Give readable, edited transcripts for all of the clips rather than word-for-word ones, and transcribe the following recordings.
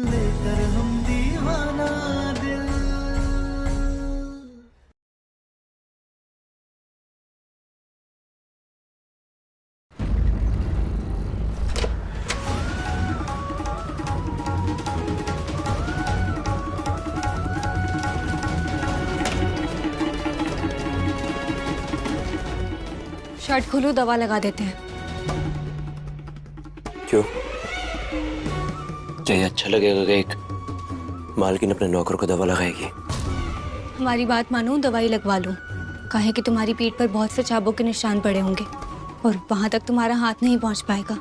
लेकर हम दीवाना दिल। शर्ट खोलो, दवा लगा देते हैं। क्यों? चाहिए अच्छा लगेगा कि एक मालकिन अपने नौकर को दवा लगाएगी? हमारी बात मानो, दवाई लगवा लो। काहे कि तुम्हारी पीठ पर बहुत से चाबुक के निशान पड़े होंगे और वहां तक तुम्हारा हाथ नहीं पहुंच पाएगा,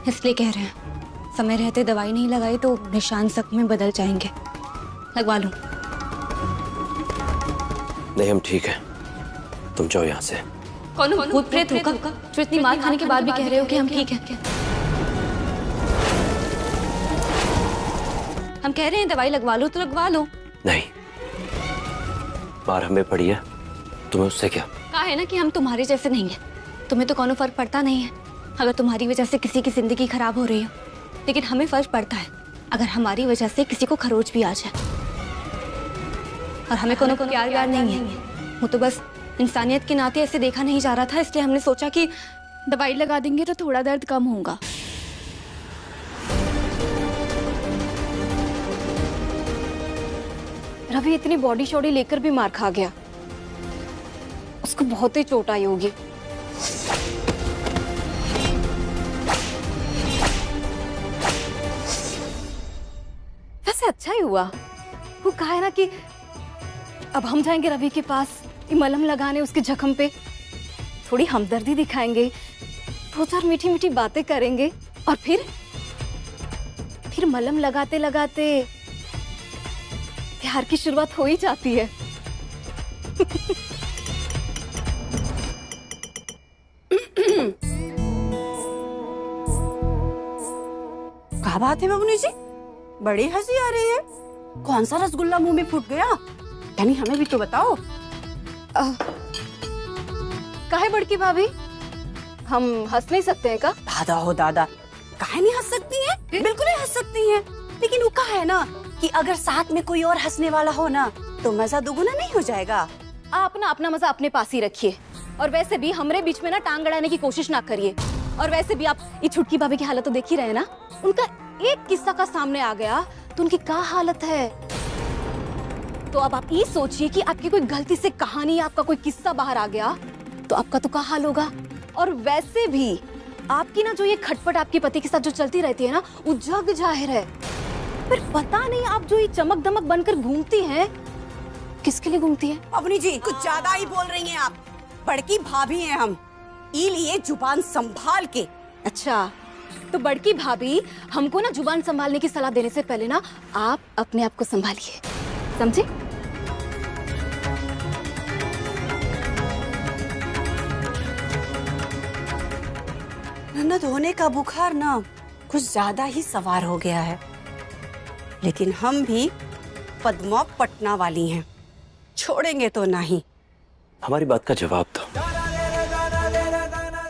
इसलिए कह रहे हैं। समय रहते दवाई नहीं लगाई तो निशान जख्म में बदल जाएंगे। लगवा लो। नहीं, हम ठीक है, तुम जाओ यहाँ से। कौन भूत प्रेत होगा जो इतनी मार खाने के बाद भी कह रहे हो कि हम ठीक हैं? हम कह रहे हैं दवाई लगवा लो तो लगवा लो। नहीं, मार हमें पड़ी है, तुम्हें उससे क्या? कहा है ना कि हम तुम्हारे जैसे नहीं हैं। तुम्हें तो कोनो फर्क पड़ता नहीं है अगर तुम्हारी वजह से किसी की जिंदगी खराब हो रही हो, लेकिन हमें फर्क पड़ता है अगर हमारी वजह से किसी को खरोच भी आ जाए। और हमें कोनो प्यार व्यार नहीं है, वो तो बस इंसानियत के नाते ऐसे देखा नहीं जा रहा था, इसलिए हमने सोचा कि दवाई लगा देंगे तो थोड़ा दर्द कम होगा। रवि इतनी बॉडी शॉडी लेकर भी मार खा गया, उसको बहुत ही चोट आई होगी। वैसे अच्छा ही हुआ वो कहा है ना कि अब हम जाएंगे रवि के पास मलहम लगाने उसके जख्म पे, थोड़ी हमदर्दी दिखाएंगे, दो चार मीठी मीठी बातें करेंगे और फिर मलहम लगाते लगाते प्यार की शुरुआत हो ही जाती है। क्या बात है बबनी जी, बड़ी हंसी आ रही है। कौन सा रसगुल्ला मुंह में फूट गया? यानी हमें भी तो बताओ। काहे बड़की भाभी, हम हंस नहीं सकते हैं का? दादा हो दादा, काहे नहीं हंस सकती हैं? बिल्कुल ही हंस सकती हैं, लेकिन वो कहा है ना कि अगर साथ में कोई और हंसने वाला हो ना तो मजा दुगुना नहीं हो जाएगा। आप ना अपना मजा अपने पास ही रखिए, और वैसे भी हमरे बीच में ना टांग अड़ाने की कोशिश ना करिए। और वैसे भी आप ये छुटकी भाभी की हालत तो देख ही रहे ना, उनका एक किस्सा का सामने आ गया तो उनकी क्या हालत है। तो अब आप ये सोचिए कि आपकी कोई गलती से कहानी, आपका कोई किस्सा बाहर आ गया तो आपका तो क्या हाल होगा। और वैसे भी आपकी ना जो ये खटपट आपके पति के साथ जो चलती रहती है ना, वो जग जाहिर है। पर पता नहीं आप जो ये चमक दमक बनकर घूमती हैं, किसके लिए घूमती हैं? बबनी जी कुछ ज्यादा ही बोल रही हैं आप, बड़की भाभी हैं हम, इसीलिए जुबान संभाल के। अच्छा, तो बड़की भाभी हमको ना जुबान संभालने की सलाह देने से पहले ना आप अपने आप को संभालिए, समझे? ननद होने का बुखार ना कुछ ज्यादा ही सवार हो गया है, लेकिन हम भी पद्मा पटना वाली हैं, छोड़ेंगे तो नहीं। हमारी बात का जवाब दो।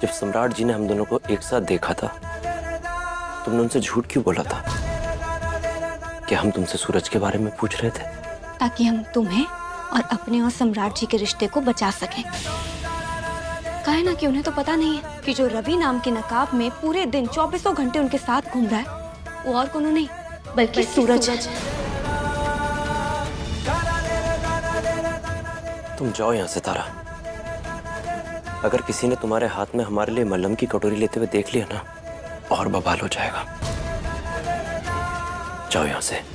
जब सम्राट जी ने हम दोनों को एक साथ देखा था, तुमने उनसे झूठ क्यों बोला था कि हम तुमसे सूरज के बारे में पूछ रहे थे? ताकि हम तुम्हें और अपने और सम्राट जी के रिश्ते को बचा सकें। काहे ना कि उन्हें तो पता नहीं है कि जो रवि नाम के नकाब में पूरे दिन 24 घंटे उनके साथ घूम रहा है, वो और कोनो नहीं बल्कि सूरज है। तुम जाओ यहाँ से तारा। अगर किसी ने तुम्हारे हाथ में हमारे लिए मलहम की कटोरी लेते हुए देख लिया ना, और बवाल हो जाएगा। जाओ यहाँ से।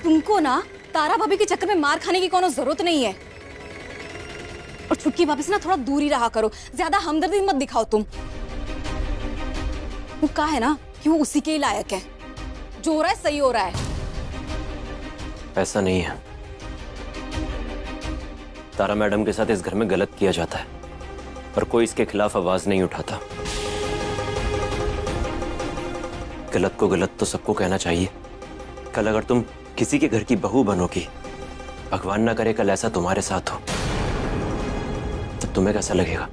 तुमको ना तारा भाभी के चक्कर में मार खाने की कोनो जरूरत नहीं है। और छुटकी भाभी से ना थोड़ा दूर ही रहा करो, ज्यादा हमदर्दी मत दिखाओ तुम। वो कहा है ना कि वो उसी के ही लायक है। जो हो रहा है सही हो रहा है। ऐसा नहीं है। तारा मैडम के साथ इस घर में गलत किया जाता है पर कोई इसके खिलाफ आवाज नहीं उठाता। गलत को गलत तो सबको कहना चाहिए। कल अगर तुम किसी के घर की बहू बनोगी, भगवान ना करे कल ऐसा तुम्हारे साथ हो, तब तुम्हें कैसा लगेगा?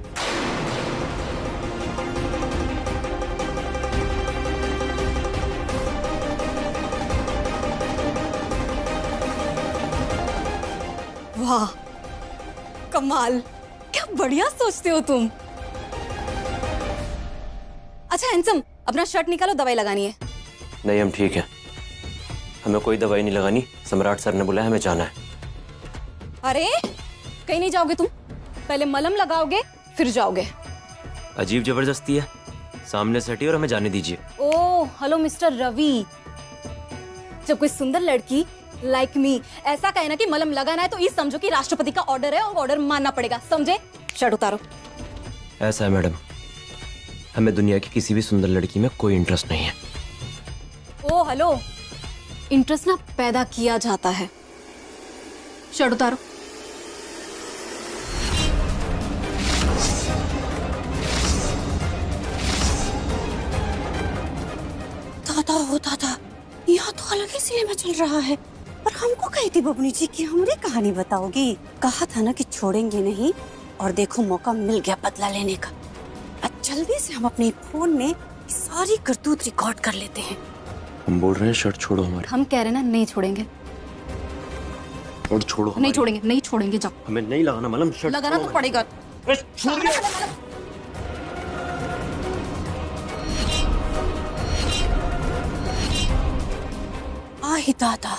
वाह कमाल, क्या बढ़िया सोचते हो तुम। अच्छा हैंडसम, अपना शर्ट निकालो, दवाई लगानी है। नहीं हम ठीक है, हमें कोई दवाई नहीं लगानी। सम्राट सर ने बुलाया, हमें जाना है। अरे कहीं नहीं जाओगे तुम, पहले मलहम लगाओगे फिर जाओगे। अजीब जबरदस्ती है। सामने से हटिए और हमें जाने दीजिए। ओह हेलो मिस्टर रवि, जब कोई सुंदर लड़की लाइक मी ऐसा कहे ना कि मलहम लगाना है तो ये समझो कि राष्ट्रपति का ऑर्डर है और ऑर्डर मानना पड़ेगा, समझे? शर्ट उतारो। ऐसा है मैडम, हमें दुनिया की किसी भी सुंदर लड़की में कोई इंटरेस्ट नहीं है। ओ हेलो, इंटरेस्ट ना पैदा किया जाता है। शर्ट उतारो। दादा हो दादा, यहाँ तो अलग ही सिनेमा चल रहा है। और हमको कही थी बबनी जी कि हमारी कहानी बताओगी। कहा था ना कि छोड़ेंगे नहीं, और देखो मौका मिल गया बदला लेने का। अब जल्दी से हम अपने फोन में सारी करतूत रिकॉर्ड कर लेते हैं। हम बोल रहे हैं शर्ट छोड़ो हमारी। हम कह रहे हैं ना नहीं छोड़ेंगे। और छोड़ो नहीं छोड़ेंगे, नहीं छोड़ेंगे, जाओ। हमें नहीं लगाना मलहम, शर्ट लगाना तो पड़ेगा। आही दादा,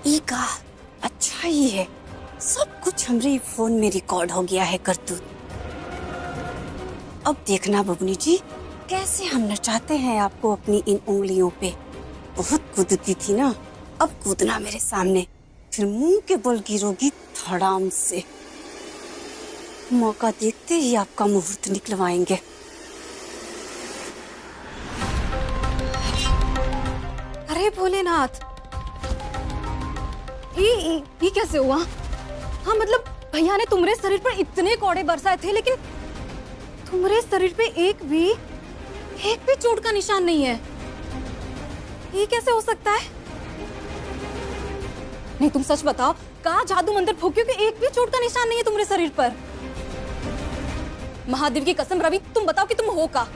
ई का अच्छा ही है, सब कुछ हमारे फोन में रिकॉर्ड हो गया है करतूत। अब देखना बबनी जी कैसे हम नचाते हैं आपको अपनी इन उंगलियों पे। बहुत कूदती थी ना, अब कूदना मेरे सामने, फिर मुंह के बल गिरोगी धड़ाम से। मौका देखते ही आपका मुहूर्त निकलवाएंगे। अरे भोलेनाथ, ये कैसे हुआ? हाँ मतलब भैया ने तुम्हारे शरीर पर इतने कौड़े बरसाए थे, लेकिन तुम्हारे शरीर पे एक भी चोट का निशान नहीं है। ये कैसे हो सकता है? नहीं तुम सच बताओ, कहा जादू मंत्र फूकियो कि एक भी चोट का निशान नहीं है तुम्हारे शरीर पर। महादेव की कसम रवि, तुम बताओ कि तुम हो का?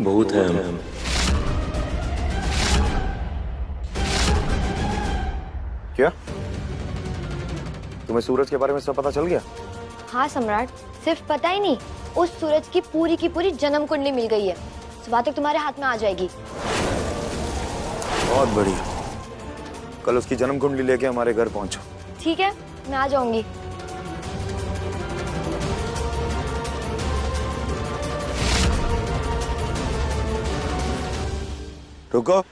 बहुत है हम। क्या तुम्हें सूरज के बारे में सब पता चल गया? हाँ सम्राट, सिर्फ पता ही नहीं, उस सूरज की पूरी जन्म कुंडली मिल गई है। सुबह तक तुम्हारे हाथ में आ जाएगी। बहुत बढ़िया, कल उसकी जन्म कुंडली लेके हमारे घर पहुंचो। ठीक है, मैं आ जाऊंगी। रुको,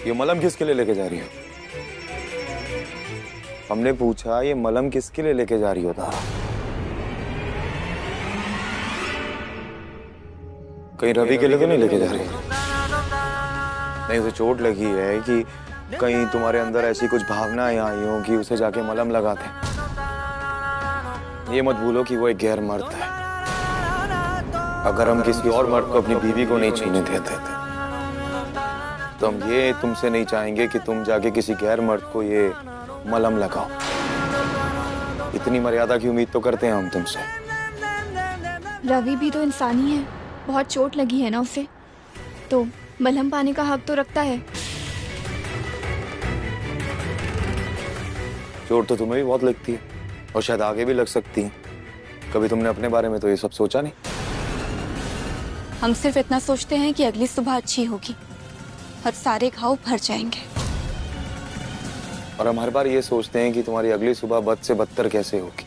ये मलहम किसके लिए लेके जा रही हो? हमने पूछा ये मलहम किसके लिए लेके जा रही हो? तारा, कहीं रवि के लिए तो नहीं लेके जा रही? नहीं, उसे चोट लगी है कि कहीं तुम्हारे अंदर ऐसी कुछ भावनाएं आई हो कि उसे जाके मलहम लगाते। ये मत भूलो कि वो एक गैर मर्द है। अगर हम किसी और मर्द को अपनी बीवी को नहीं छूने देते तो हम ये तुमसे नहीं चाहेंगे कि तुम जाके किसी गैर मर्द को ये मलहम लगाओ। इतनी मर्यादा की उम्मीद तो करते हैं हम तुमसे। रवि भी तो इंसान ही है, बहुत चोट लगी है ना उसे, तो मलहम पाने का हक तो रखता है। चोट तो तुम्हें भी बहुत लगती है और शायद आगे भी लग सकती है। कभी तुमने अपने बारे में तो ये सब सोचा नहीं? हम सिर्फ इतना सोचते हैं कि अगली सुबह अच्छी होगी और सारे घाव भर जाएंगे। और हम हर बार ये सोचते हैं कि तुम्हारी अगली सुबह बद से बदतर कैसे होगी,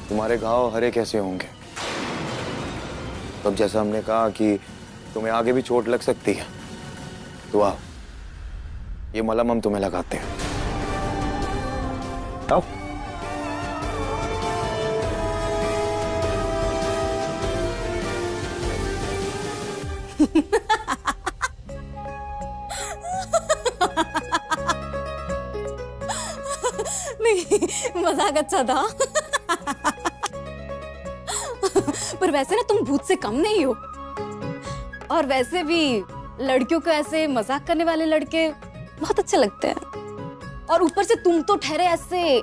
तुम्हारे घाव हरे कैसे होंगे। तब जैसा हमने कहा कि तुम्हें आगे भी चोट लग सकती है, तो आओ ये मलहम हम तुम्हें लगाते हैं। आओ। नहीं, मजाक अच्छा था। पर वैसे ना तुम भूत से कम नहीं हो। और वैसे भी लड़कियों को ऐसे मजाक करने वाले लड़के बहुत अच्छे लगते हैं। और ऊपर से तुम तो ठहरे ऐसे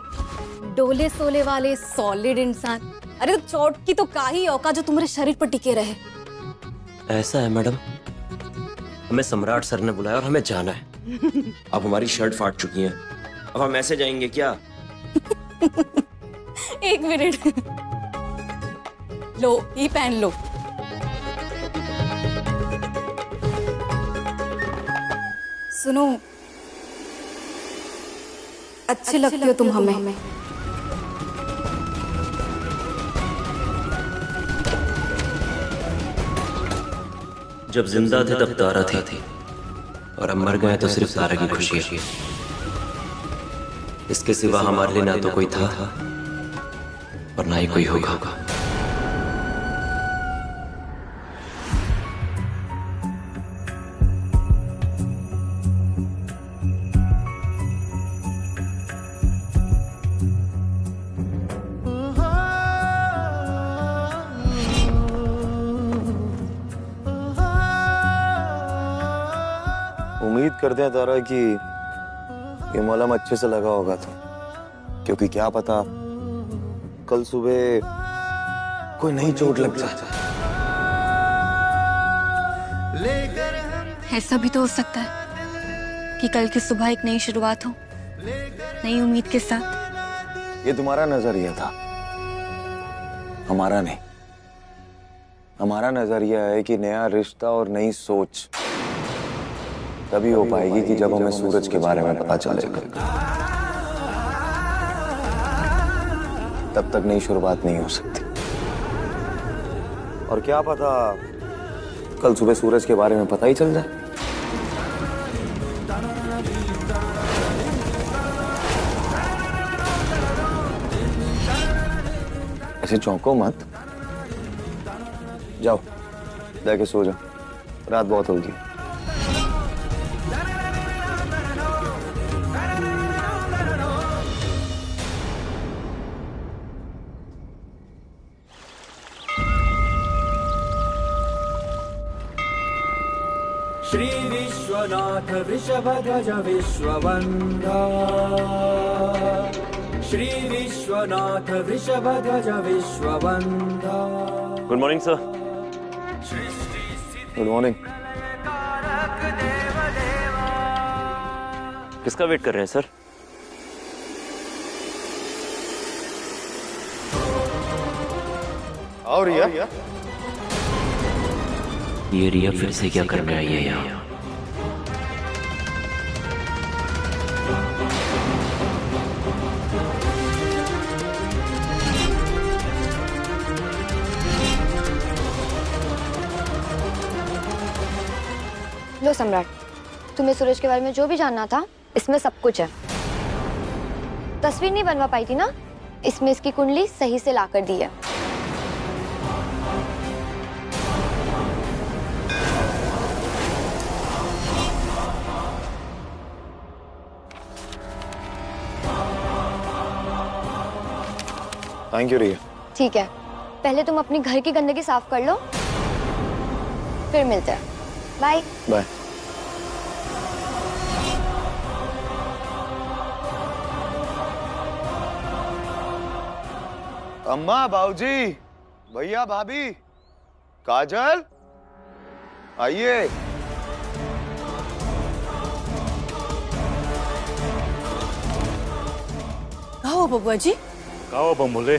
डोले सोले वाले सॉलिड इंसान। अरे तो चोट की तो काही औकात जो तुम्हारे शरीर पर टिके रहे। ऐसा है मैडम, हमें सम्राट सर ने बुलाया और हमें जाना है। अब हमारी शर्ट फाट चुकी है, अब हम ऐसे जाएंगे क्या? एक मिनट, लो ये पहन लो। सुनो, अच्छे लगते हो तुम हमें। जब जिंदा थे तब तारा थे और अब मर गए तो सिर्फ तारा की खुशी है। इसके सिवा हमारे लिए ना तो कोई था और ना ही कोई होगा। उम्मीद करते हैं तारा कि ये मलहम अच्छे से लगा होगा तो, क्योंकि क्या पता कल सुबह कोई नई चोट लग जाए। ऐसा भी तो हो सकता है कि कल की सुबह एक नई शुरुआत हो, नई उम्मीद के साथ। ये तुम्हारा नजरिया था, हमारा नहीं। हमारा नजरिया है कि नया रिश्ता और नई सोच तभी हो पाएगी कि जब हमें सूरज के बारे में पता चलेगा। तब तक नई शुरुआत नहीं हो सकती। और क्या पता कल सुबह सूरज के बारे में पता ही चल जाए। ऐसे चौंको मत, जाओ जाके सो जाओ, रात बहुत होगी। Shri Vishwanath Vrishabhdhwaj Vishwavanda, Shri Vishwanath Vrishabhdhwaj Vishwavanda. Good morning sir. Good morning. किसका वेट कर रहे हैं सर? आओ रिया। ये रिया फिर से क्या करने आई है यहाँ? लो सम्राट, तुम्हें सूरज के बारे में जो भी जानना था इसमें सब कुछ है। तस्वीर नहीं बनवा पाई थी ना, इसमें इसकी कुंडली सही से लाकर दी है। थैंक यू रिया। ठीक है, पहले तुम अपनी घर की गंदगी साफ कर लो, फिर मिलते हैं। Bye bye. अम्मा, बाबूजी, भैया, भाभी, काजल, आइए। कहो बबुआ जी। कहो बम्बोले।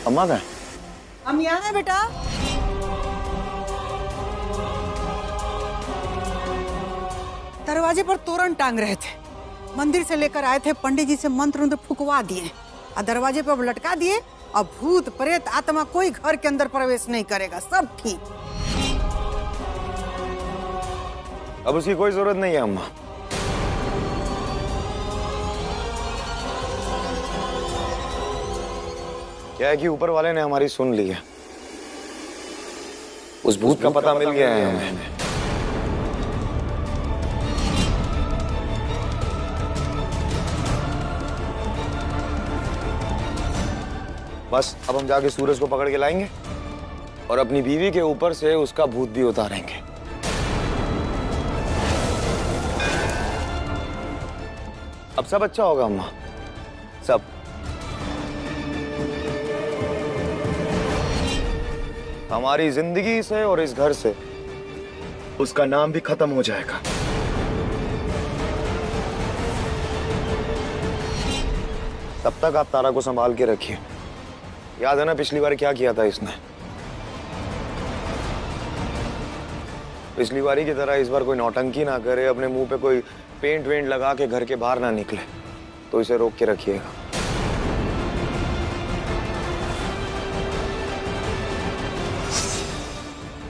अम्मा कहाँ है? हम यहाँ हैं बेटा। दरवाजे पर तोरण टांग रहे थे, मंदिर से लेकर आए थे, पंडित जी से मंत्र फुकवा दिए और दरवाजे पर लटका दिए। अब भूत प्रेत आत्मा कोई घर के अंदर प्रवेश नहीं करेगा, सब ठीक। अब उसकी कोई जरूरत नहीं है अम्मा। क्या है कि ऊपर वाले ने हमारी सुन ली है। उस भूत का पता मिल गया है हमें। बस अब हम जाके सूरज को पकड़ के लाएंगे और अपनी बीवी के ऊपर से उसका भूत भी उतारेंगे। अब सब अच्छा होगा अम्मा, सब। हमारी जिंदगी से और इस घर से उसका नाम भी खत्म हो जाएगा। तब तक आप तारा को संभाल के रखिए। याद है ना पिछली बार क्या किया था इसने? पिछली बारी की तरह इस बार कोई नौटंकी ना करे, अपने मुंह पे कोई पेंट वेंट लगा के घर के बाहर ना निकले, तो इसे रोक के रखिएगा।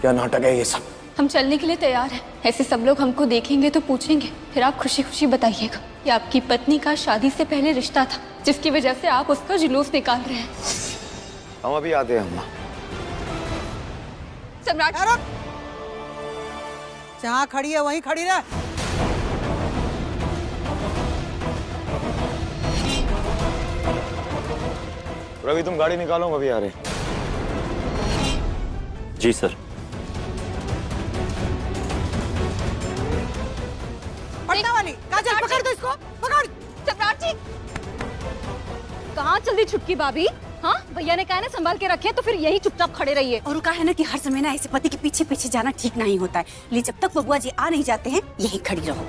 क्या नाटक है ये सब? हम चलने के लिए तैयार हैं। ऐसे सब लोग हमको देखेंगे तो पूछेंगे, फिर आप खुशी खुशी बताइएगा कि आपकी पत्नी का शादी से पहले रिश्ता था, जिसकी वजह से आप उसका जुलूस निकाल रहे हैं। हम अभी आते हैं अम्मा। सम्राट, जहाँ खड़ी है वहीं खड़ी रह। रवि तुम गाड़ी निकालो, हम अभी आ रहे। जी सर। पटना वाली काजल, पकड़ दो इसको, पकड़। सम्राट जी, कहाँ चल दी छुटकी भाभी? हाँ, भैया ने कहा ना संभाल के रखे, तो फिर यही चुपचाप खड़े रहिए। और वो कहा है ना कि हर समय ना ऐसे पति के पीछे पीछे जाना ठीक नहीं होता है, इसलिए जब तक बबुआ जी आ नहीं जाते हैं यहीं खड़ी रहो।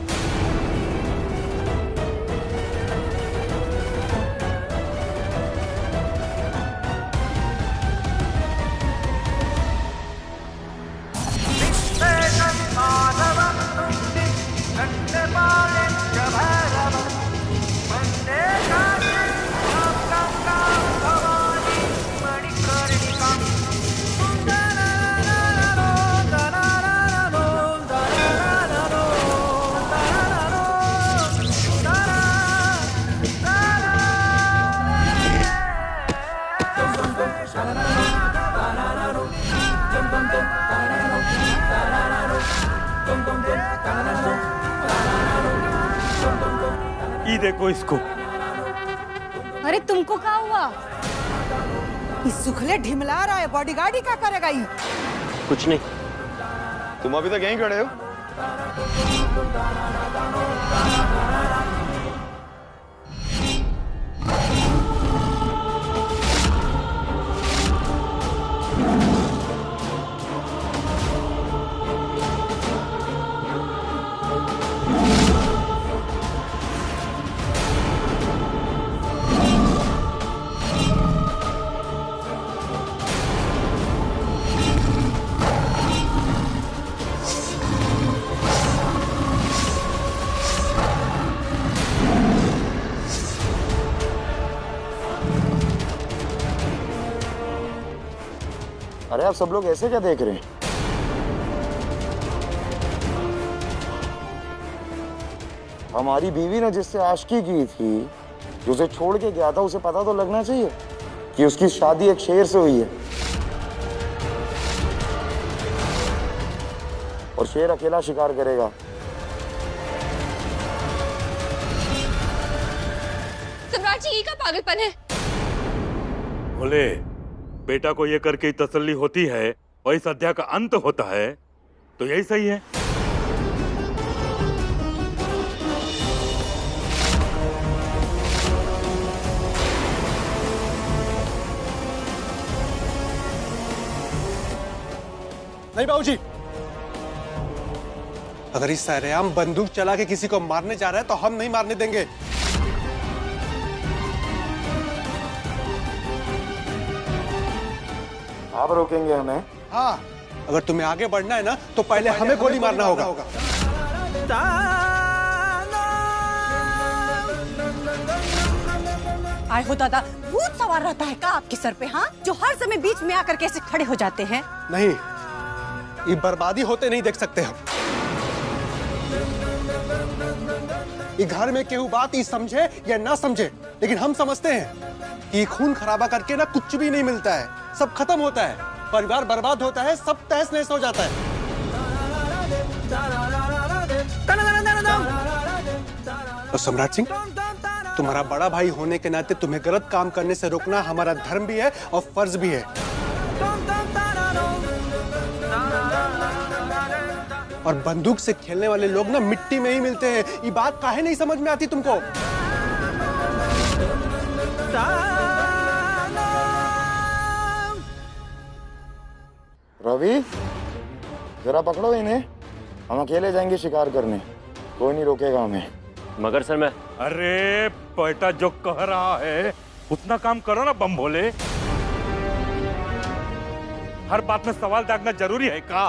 ये देखो इसको। अरे तुमको क्या हुआ? इस सुखले ढिमला रहा है, बॉडीगार्ड ही क्या करेगा ये? कुछ नहीं। तुम अभी तक यहीं खड़े हो? अरे आप सब लोग ऐसे क्या देख रहे हैं? हमारी बीवी ने जिससे आशिकी की थी, जो उसे छोड़ के गया था, उसे पता तो लगना चाहिए कि उसकी शादी एक शेर से हुई है, और शेर अकेला शिकार करेगा। सम्राट जी, ये का पागलपन है? बोले बेटा को ये करके तसल्ली होती है और इस अध्याय का अंत होता है, तो यही सही है। नहीं बाबूजी, अगर इस सरेआम बंदूक चला के किसी को मारने जा रहा है तो हम नहीं मारने देंगे। आप रोकेंगे हमें? हाँ, अगर तुम्हें आगे बढ़ना है ना तो पहले हमें गोली मारना होगा। आए हो दादा, भूत सवार रहता है का आपके सर पे? हाँ, जो हर समय बीच में आकर कैसे खड़े हो जाते हैं। नहीं, ये बर्बादी होते नहीं देख सकते हम। ये घर में केहू बात ही समझे या ना समझे, लेकिन हम समझते हैं कि खून खराबा करके ना कुछ भी नहीं मिलता है, सब खत्म होता है। परिवार बर्बाद होता है, सब तहस नहस हो जाता है। और सम्राट सिंह, तुम्हारा बड़ा भाई होने के नाते तुम्हें गलत काम करने से रोकना हमारा धर्म भी है और फर्ज भी है। और बंदूक से खेलने वाले लोग ना मिट्टी में ही मिलते हैं। ये बात काहे नहीं समझ में आती तुमको? रवि, जरा पकड़ो इन्हें, हम अकेले जाएंगे शिकार करने, कोई नहीं रोकेगा हमें। मगर सर मैं... अरे बेटा, जो कह रहा है उतना काम करो ना बम भोले। हर बात में सवाल दागना जरूरी है का?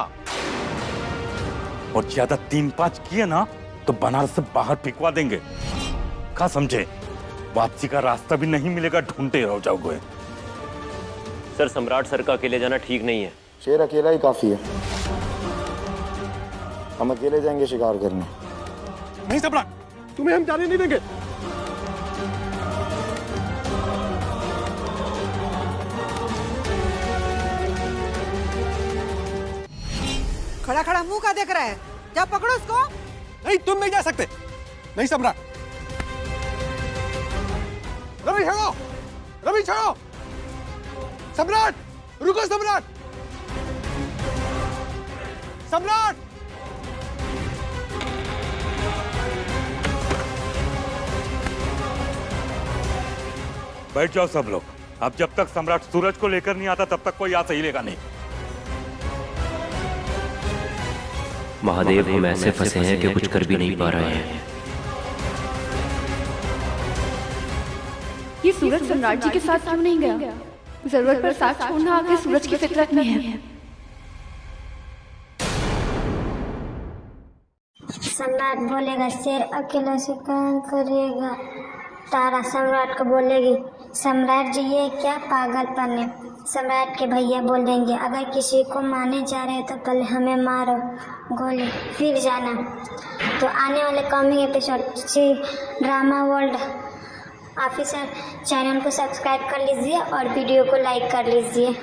और ज्यादा 3-5 किए ना तो बनारस से बाहर फेंकवा देंगे। का समझे? वापसी का रास्ता भी नहीं मिलेगा, ढूंढते रह जाओगे। सर सम्राट सर का अकेले जाना ठीक नहीं है। शेर अकेला ही काफी है, हम अकेले जाएंगे शिकार करने। नहीं सम्राट, तुम्हें हम जाने नहीं देंगे। खड़ा खड़ा मुंह का देख रहा है? जा पकड़ो उसको। नहीं, तुम नहीं जा सकते। नहीं सम्राट। रवि छोड़ो, रवि छोड़ो। सम्राट रुको, सम्राट, सम्राट। बैठ जाओ सब लोग। अब जब तक सम्राट सूरज को लेकर नहीं आता तब तक कोई यहाँ से हिलेगा नहीं। महादेव, हम ऐसे फंसे हैं कि कुछ कर भी नहीं पा रहे हैं। ये सूरज सम्राट जी के साथ क्यों नहीं गया? जरूरत पर साथ छोड़ना आगे सूरज की फितरत में है। सम्राट बोलेगा शेर अकेला शिकार करेगा। तारा सम्राट को बोलेगी सम्राट जी ये क्या पागलपन है। सम्राट के भैया बोलेंगे अगर किसी को मारने जा रहे तो पहले हमें मारो गोली फिर जाना। तो आने वाले coming episode C drama world official channel को सब्सक्राइब कर लीजिए और वीडियो को लाइक कर लीजिए।